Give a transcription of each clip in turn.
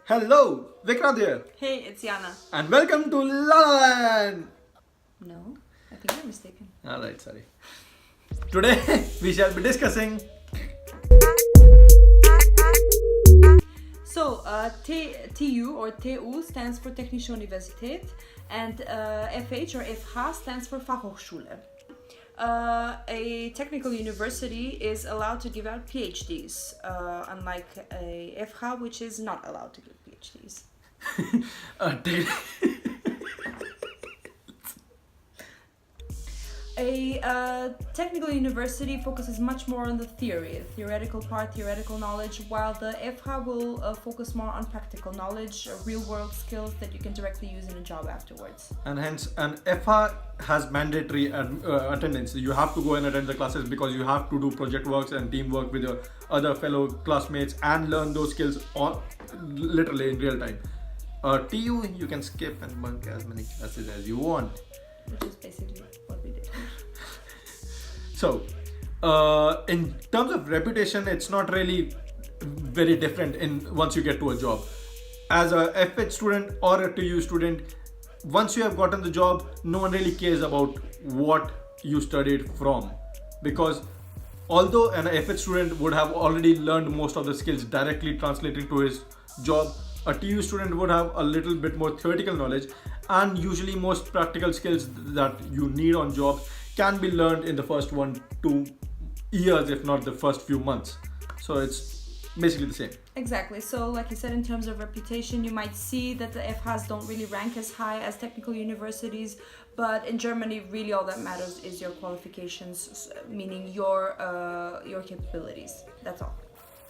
Hello, Vikrant here, Hey, it's Yana. and welcome to La La Land. No, I think you're mistaken. Alright, sorry. Today we shall be discussing. So, TU or TU stands for Technische Universität, and FH or FH stands for Fachhochschule. A technical university is allowed to give out PhDs, unlike a FH, which is not allowed to give PhDs. Te- A technical university focuses much more on the theory, the theoretical part, theoretical knowledge, while the FH will focus more on practical knowledge, real-world skills that you can directly use in a job afterwards. and hence, an FH has mandatory attendance. You have to go and attend the classes because you have to do project works and teamwork with your other fellow classmates and learn those skills literally in real time. TU, you can skip and bunk as many classes as you want. Which is basically what we did. So, in terms of reputation, it's not really very different once you get to a job. As a FH student or a TU student, once you have gotten the job, no one really cares about what you studied from, because although an FH student would have already learned most of the skills directly translating to his job, a TU student would have a little bit more theoretical knowledge, and usually most practical skills that you need on jobs can be learned in the first 1-2 years, if not the first few months. So it's basically the same. Exactly. So, like you said, in terms of reputation, you might see that the FHs don't really rank as high as technical universities, but in Germany, really all that matters is your qualifications, meaning your capabilities. That's all.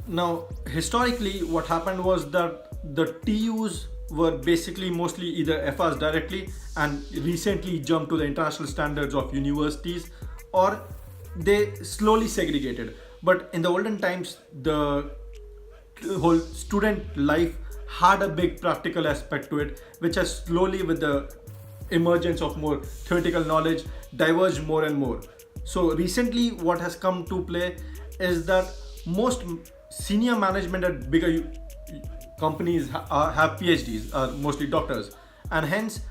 Now, historically, what happened was that the TUs were basically mostly either FRs directly and recently jumped to the international standards of universities, or they slowly segregated. But in the olden times, the whole student life had a big practical aspect to it, which has slowly, with the emergence of more theoretical knowledge, diverged more and more. So recently, what has come to play is that most senior management at bigger companies have PhDs, are mostly doctors, and hence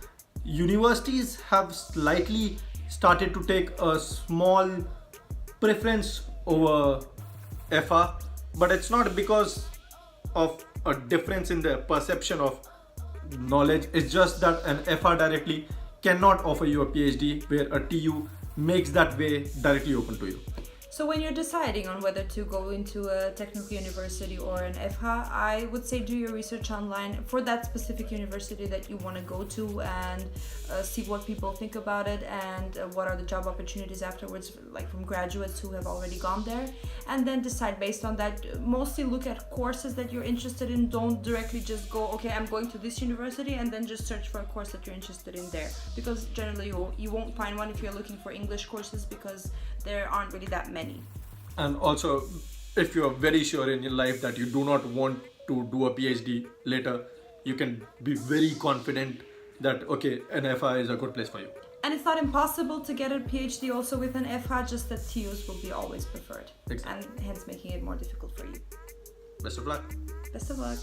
universities have slightly started to take a small preference over FR, but it's not because of a difference in the perception of knowledge. It's just that an FR directly cannot offer you a PhD, where a TU makes that way directly open to you. So when you're deciding on whether to go into a technical university or an FH, I would say do your research online for that specific university that you want to go to, and see what people think about it, and what are the job opportunities afterwards, like from graduates who have already gone there, and then decide based on that. Mostly look at courses that you're interested in. Don't directly just go, okay, I'm going to this university, and then just search for a course that you're interested in there, because generally you won't find one if you're looking for English courses, because there aren't really that many. And also, if you are very sure in your life that you do not want to do a PhD later, you can be very confident that okay, an FI is a good place for you. And it's not impossible to get a PhD also with an FH, just that TUs will be always preferred. Exactly. And hence making it more difficult for you. Best of luck. Best of luck.